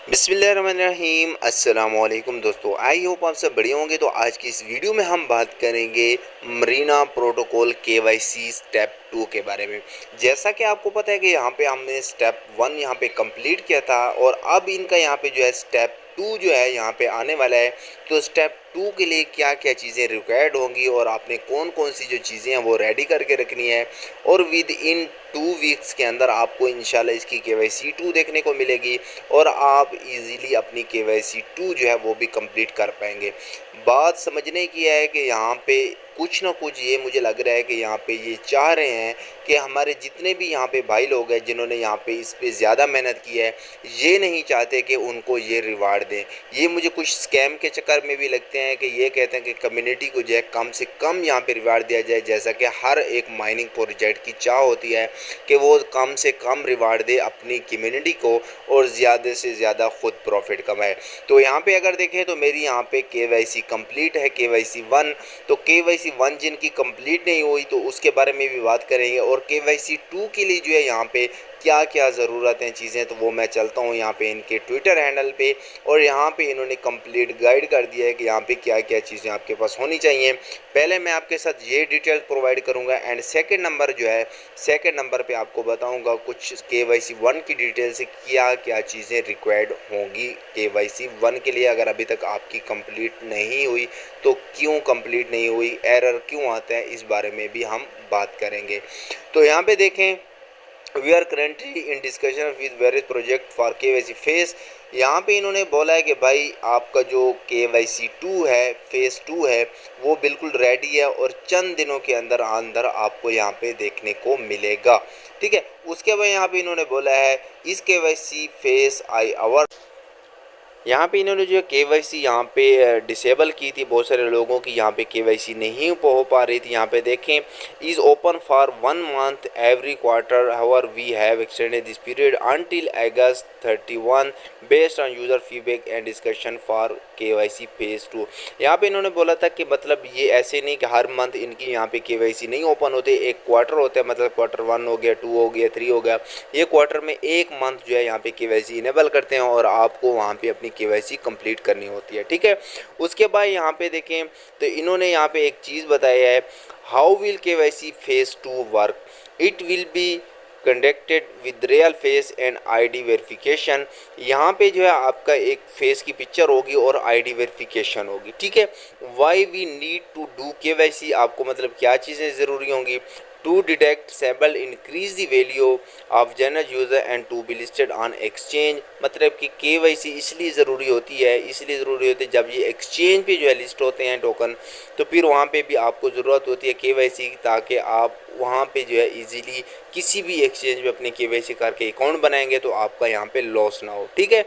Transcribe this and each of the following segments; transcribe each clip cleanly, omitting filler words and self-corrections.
बिस्मिल्लाहिर्रहमानिर्रहीम अस्सलामुअलैकुम दोस्तों, आई होप आप सब बढ़िया होंगे। तो आज की इस वीडियो में हम बात करेंगे मरीना प्रोटोकॉल केवाईसी स्टेप 2 के बारे में। जैसा कि आपको पता है कि यहाँ पे हमने स्टेप 1 यहाँ पे कंप्लीट किया था और अब इनका यहाँ पे जो है स्टेप 2 जो है यहाँ पे आने वाला है। तो स्टेप 2 के लिए क्या क्या चीज़ें रिक्वायर्ड होंगी और आपने कौन कौन सी जो चीज़ें हैं वो रेडी करके रखनी है और विद इन 2 वीक्स के अंदर आपको इंशाल्लाह इसकी केवाईसी 2 देखने को मिलेगी और आप इजीली अपनी केवाईसी 2 जो है वो भी कंप्लीट कर पाएंगे। बात समझने की है कि यहाँ पे कुछ ना कुछ ये मुझे लग रहा है कि यहाँ पे ये चाह रहे हैं कि हमारे जितने भी यहाँ पे भाई लोग हैं जिन्होंने यहाँ पे इस पे ज़्यादा मेहनत की है, ये नहीं चाहते कि उनको ये रिवार्ड दें। ये मुझे कुछ स्कैम के चक्कर में भी लगते हैं कि ये कहते हैं कि कम्युनिटी को जो है कम से कम यहाँ पे रिवार्ड दिया जाए, जैसा कि हर एक माइनिंग प्रोजेक्ट की चाह होती है कि वो कम से कम रिवार्ड दे अपनी कम्युनिटी को और ज़्यादा से ज़्यादा खुद प्रॉफिट कमाए। तो यहाँ पे अगर देखें तो मेरी यहाँ पे केवाईसी कंप्लीट है, केवाईसी 1। तो केवाईसी 1 जिनकी कंप्लीट नहीं हुई तो उसके बारे में भी बात करेंगे और केवाईसी 2 के लिए जो है यहाँ पे क्या क्या ज़रूरत हैं चीज़ें, तो वो मैं चलता हूँ यहाँ पे इनके ट्विटर हैंडल पे और यहाँ पे इन्होंने कंप्लीट गाइड कर दिया है कि यहाँ पे क्या क्या चीज़ें आपके पास होनी चाहिए। पहले मैं आपके साथ ये डिटेल प्रोवाइड करूँगा एंड सेकंड नंबर जो है, सेकंड नंबर पे आपको बताऊँगा कुछ केवाईसी 1 की डिटेल से क्या क्या चीज़ें रिक्वायर्ड होंगी केवाईसी 1 के लिए। अगर अभी तक आपकी कंप्लीट नहीं हुई तो क्यों कंप्लीट नहीं हुई, एरर क्यों आता है, इस बारे में भी हम बात करेंगे। तो यहाँ पे देखें, we are currently in discussion with various project for KYC phase. यहाँ पे इन्होंने बोला है कि भाई आपका जो केवाईसी 2 है, फेज़ 2 है, वो बिल्कुल रेडी है और चंद दिनों के अंदर अंदर आपको यहाँ पे देखने को मिलेगा। ठीक है, उसके बाद यहाँ पे इन्होंने बोला है इस केवाईसी फेस आई आवर, यहाँ पे इन्होंने जो केवाईसी यहाँ पे डिसेबल की थी, बहुत सारे लोगों की यहाँ पे केवाईसी नहीं हो पा रही थी। यहाँ पे देखें, is open for 1 month every quarter, however we have extended this period until August 31 based on user feedback and discussion for KYC phase 2। यहाँ पे इन्होंने बोला था कि मतलब ये ऐसे नहीं कि हर मंथ इनकी यहाँ पे केवाईसी नहीं ओपन होते, एक क्वार्टर होता है, मतलब क्वार्टर 1 हो गया, 2 हो गया, 3 हो गया, ये क्वार्टर में एक मंथ जो है यहाँ पे केवाईसी इनेबल करते हैं और आपको वहाँ पे अपनी केवाईसी कंप्लीट करनी होती है। ठीक है, उसके बाद यहाँ पे देखें तो इन्होंने यहाँ पे एक चीज़ बताया है, how will KYC phase 2 work, it will be conducted with real face and ID verification. यहाँ पे जो है आपका एक फेस की पिक्चर होगी और आईडी वेरिफिकेशन होगी। ठीक है, why we need to do KYC, आपको मतलब क्या चीज़ें ज़रूरी होंगी, to detect sybil increase the value of general user and to be listed on exchange. मतलब कि केवाईसी इसलिए ज़रूरी होती है, जब ये एक्सचेंज पे जो है लिस्ट होते हैं टोकन, तो फिर वहाँ पे भी आपको ज़रूरत होती है केवाईसी की, ताकि आप वहाँ पे जो है इजीली किसी भी एक्सचेंज में अपने केवाईसी करके अकाउंट बनाएंगे तो आपका यहाँ पे लॉस ना हो। ठीक है,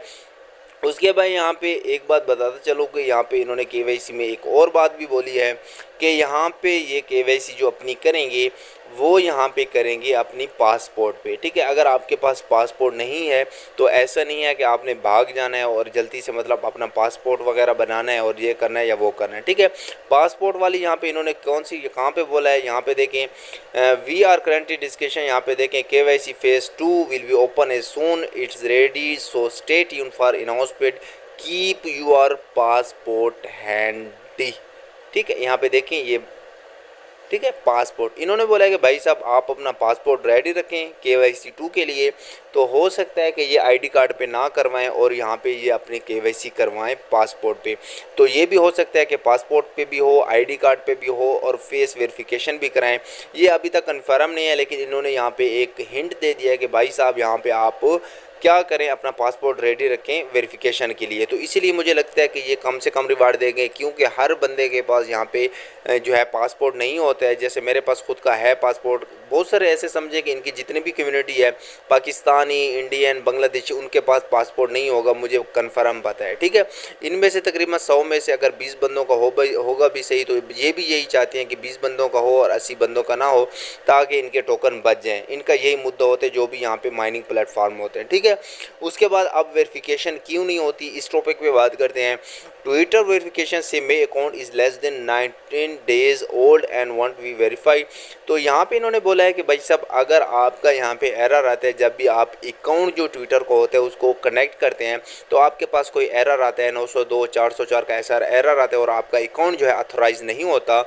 उसके बाद यहाँ पे एक बात बताता चलो कि यहाँ पे इन्होंने केवाईसी में एक और बात भी बोली है कि यहाँ पे ये केवाईसी जो अपनी करेंगे वो यहाँ पे करेंगे अपनी पासपोर्ट पे। ठीक है, अगर आपके पास पासपोर्ट नहीं है तो ऐसा नहीं है कि आपने भाग जाना है और जल्दी से मतलब अपना पासपोर्ट वगैरह बनाना है और ये करना है या वो करना है। ठीक है, पासपोर्ट वाली यहाँ पे इन्होंने कौन सी कहाँ पे बोला है, यहाँ पे देखें, वी आर करेंटली डिस्कशन, यहाँ पे देखें KYC phase 2 will be open as soon it's ready, so stay tuned for announcement, keep your passport handy. ठीक है, यहाँ पे देखें ये, ठीक है, पासपोर्ट इन्होंने बोला है कि भाई साहब आप अपना पासपोर्ट रेडी रखें केवाईसी 2 के लिए। तो हो सकता है कि ये आईडी कार्ड पे ना करवाएं और यहाँ पे ये अपनी केवाईसी करवाएं पासपोर्ट पे। तो ये भी हो सकता है कि पासपोर्ट पे भी हो, आईडी कार्ड पे भी हो और फेस वेरिफिकेशन भी कराएं। ये अभी तक कन्फर्म नहीं है, लेकिन इन्होंने यहाँ पे एक हिंट दे दिया है कि भाई साहब यहाँ पे आप क्या करें, अपना पासपोर्ट रेडी रखें वेरिफिकेशन के लिए। तो इसीलिए मुझे लगता है कि ये कम से कम रिवार्ड देंगे, क्योंकि हर बंदे के पास यहाँ पे जो है पासपोर्ट नहीं होता है। जैसे मेरे पास खुद का है पासपोर्ट, बहुत सारे ऐसे समझे कि इनकी जितनी भी कम्युनिटी है, पाकिस्तानी, इंडियन, बांग्लादेशी, उनके पास पासपोर्ट नहीं होगा, मुझे कन्फर्म पता है। ठीक है, इनमें से तकरीबन 100 में से अगर 20 बंदों का होगा भी सही, तो ये भी यही चाहते हैं कि 20 बंदों का हो और 80 बंदों का ना हो, ताकि इनके टोकन बच जाएँ। इनका यही मुद्दा होता है जो भी यहाँ पे माइनिंग प्लेटफॉर्म होते हैं। ठीक है, उसके बाद अब वेरिफिकेशन क्यों नहीं होती, इस टॉपिक पे बात करते हैं। ट्विटर वेरिफिकेशन से may account is less than 19 days old and want we verify. तो यहाँ पे इन्होंने बोला है कि भाई साहब अगर आपका यहाँ पे एरर आता है जब भी आप अकाउंट जो ट्विटर को होता है उसको कनेक्ट करते हैं तो आपके पास कोई एरर आता है 902 404 का ऐसा एरर आता है और आपका अकाउंट जो है ऑथोराइज नहीं होता,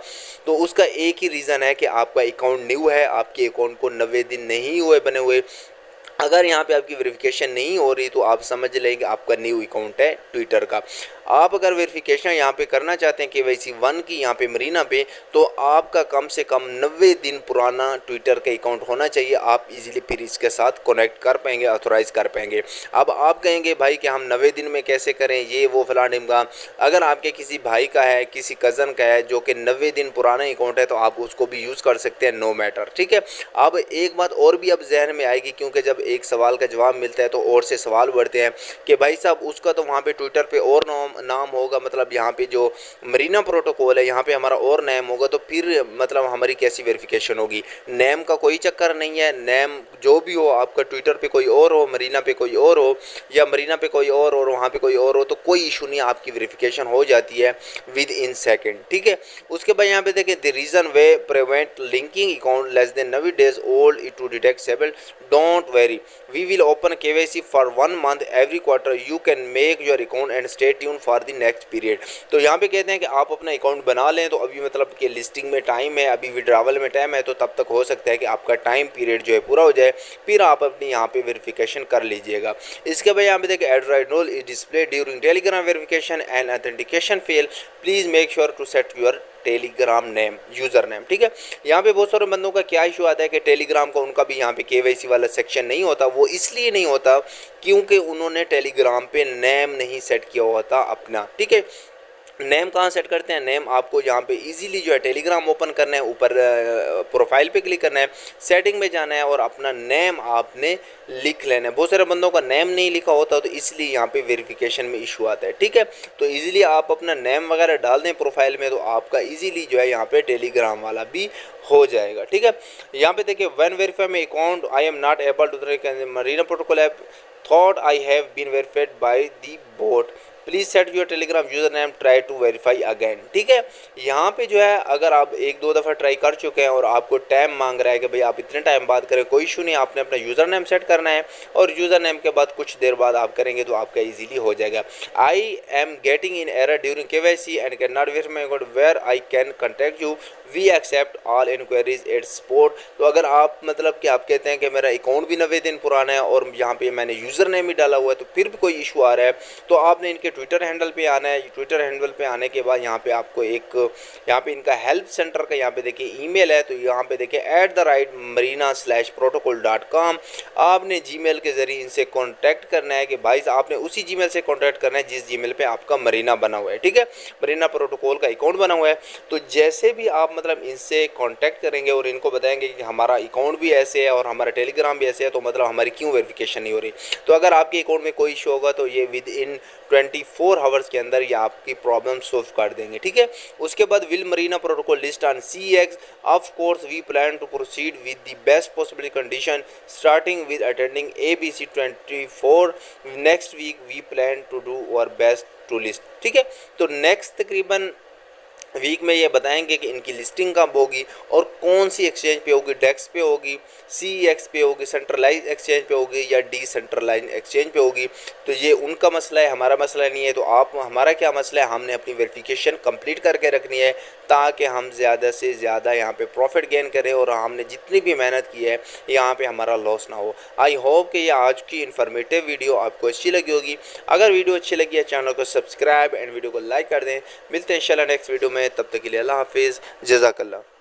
तो उसका एक ही रीज़न है कि आपका अकाउंट न्यू है, आपके अकाउंट को 90 दिन नहीं हुए बने हुए। अगर यहाँ पे आपकी वेरिफिकेशन नहीं हो रही तो आप समझ लें कि आपका न्यू अकाउंट है ट्विटर का। आप अगर वेरिफिकेशन यहाँ पे करना चाहते हैं KYC 1 की यहाँ पे मरीना पे, तो आपका कम से कम 90 दिन पुराना ट्विटर का अकाउंट होना चाहिए। आप इजीली फिर इसके साथ कनेक्ट कर पाएंगे, ऑथोराइज कर पाएंगे। अब आप कहेंगे भाई कि हम 90 दिन में कैसे करें, ये वो फलां ढिमका। अगर आपके किसी भाई का है, किसी कज़न का है जो कि 90 दिन पुराना अकाउंट है, तो आप उसको भी यूज़ कर सकते हैं, नो मैटर, ठीक है। अब एक बात और भी अब जहन में आएगी, क्योंकि जब एक सवाल का जवाब मिलता है तो और से सवाल बढ़ते हैं कि भाई साहब उसका तो वहाँ पे ट्विटर पे और नाम होगा, मतलब यहाँ पे जो मरीना प्रोटोकॉल है यहाँ पे हमारा और नेम होगा, तो फिर मतलब हमारी कैसी वेरिफिकेशन होगी। नेम का कोई चक्कर नहीं है, नेम जो भी हो, आपका ट्विटर पे कोई और हो, मरीना पे कोई और हो, या मरीना पे कोई और वहाँ पे कोई और हो, तो कोई इशू नहीं, आपकी वेरिफिकेशन हो जाती है विद इन सेकेंड, ठीक है। उसके बाद यहाँ पे देखें, the reason we prevent linking account less than 90 days old it to detect sybil, don't very, we will open KYC for 1 month every quarter, you can make your account and stay tuned for the next period। तो यहाँ पे कहते हैं कि आप अपना account बना लें, तो अभी मतलब कि लिस्टिंग में टाइम है, अभी विड्रावल में टाइम है, तो तब तक हो सकता है कि आपका टाइम पीरियड जो है पूरा हो जाए, फिर आप अपनी यहाँ पे वेरिफिकेशन कर लीजिएगा। इसके बाद यहाँ पे देखिए, android role is display during Telegram verification and authentication fail, please make sure to set your Telegram name, user name, ठीक है। यहाँ पे बहुत सारे बंदों का क्या इशू आता है कि टेलीग्राम का उनका भी यहाँ पे KYC वाला सेक्शन नहीं होता। वो इसलिए नहीं होता क्योंकि उन्होंने टेलीग्राम पे नेम नहीं सेट किया हुआ था अपना, ठीक है। नेम कहाँ सेट करते हैं, नेम आपको यहाँ पे इजीली जो है टेलीग्राम ओपन करना है, ऊपर प्रोफाइल पे क्लिक करना है, सेटिंग में जाना है और अपना नेम आपने लिख लेना है। बहुत सारे बंदों का नेम नहीं लिखा होता, तो इसलिए यहाँ पे वेरिफिकेशन में इशू आता है, ठीक है। तो इजीली आप अपना नेम वगैरह डाल दें प्रोफाइल में, तो आपका इजीली जो है यहाँ पे टेलीग्राम वाला भी हो जाएगा, ठीक है। यहाँ पे देखिए, when verify my account I am not able to Marina protocol app thought I have been verified by the bot, please set your Telegram user name, try to verify again, ठीक है। यहाँ पे जो है अगर आप एक दो दफ़ा ट्राई कर चुके हैं और आपको टाइम मांग रहा है कि भाई आप इतने टाइम बाद करें, कोई इशू नहीं, आपने अपना यूज़र नेम सेट करना है और यूज़र नेम के बाद कुछ देर बाद आप करेंगे तो आपका इजीली हो जाएगा। I am getting in error during KYC and can not verify my account, where I can contact you, we accept all inquiries at support. तो अगर आप मतलब कि आप कहते हैं कि मेरा अकाउंट भी 90 दिन पुराना है और यहाँ पे मैंने यूज़र नेम ही डाला हुआ है, तो फिर भी कोई इशू आ रहा है, तो आपने इनके ट्विटर हैंडल पे आना है। ट्विटर हैंडल पे आने के बाद यहाँ पे आपको एक यहाँ पे इनका हेल्प सेंटर का यहाँ पे देखिए ईमेल है, तो यहाँ पे देखिए @marina/protocol.com, आपने जीमेल के ज़रिए इनसे कांटेक्ट करना है कि भाई आपने उसी जीमेल से कांटेक्ट करना है जिस जीमेल पे आपका मरीना बना हुआ है, ठीक है, मरीना प्रोटोकॉल का अकाउंट बना हुआ है। तो जैसे भी आप मतलब इनसे कांटेक्ट करेंगे और इनको बताएंगे कि हमारा अकाउंट भी ऐसे है और हमारा टेलीग्राम भी ऐसे है, तो मतलब हमारी क्यों वेरिफिकेशन नहीं हो रही, तो अगर आपके अकाउंट में कोई इशू होगा तो ये विद इन 24 आवर्स के अंदर ये आपकी प्रॉब्लम सॉल्व कर देंगे, ठीक है। उसके बाद will Marina protocol list on CX, of course we plan to proceed with the best possible condition starting with attending ABC 24, next week we plan to do our best to list, ठीक है। तो next तकरीबन week में ये बताएंगे कि इनकी listing कब होगी और कौन सी एक्सचेंज पे होगी, डेक्स पे होगी, CEX पे होगी, सेंट्रलाइज एक्सचेंज पे होगी या डिसेंट्रलाइज एक्सचेंज पे होगी। तो ये उनका मसला है, हमारा मसला नहीं है। तो आप हमारा क्या मसला है, हमने अपनी वेरिफिकेशन कंप्लीट करके रखनी है ताकि हम ज़्यादा से ज़्यादा यहाँ पे प्रॉफिट गेन करें और हमने जितनी भी मेहनत की है यहाँ पे हमारा लॉस ना हो। आई होप कि ये आज की इन्फॉर्मेटिव वीडियो आपको अच्छी लगी होगी। अगर वीडियो अच्छी लगी है चैनल को सब्सक्राइब एंड वीडियो को लाइक कर दें। मिलते हैं इंशाल्लाह नेक्स्ट वीडियो में, तब तक के लिए अल्लाह हाफिज़, जज़ाकल्लाह।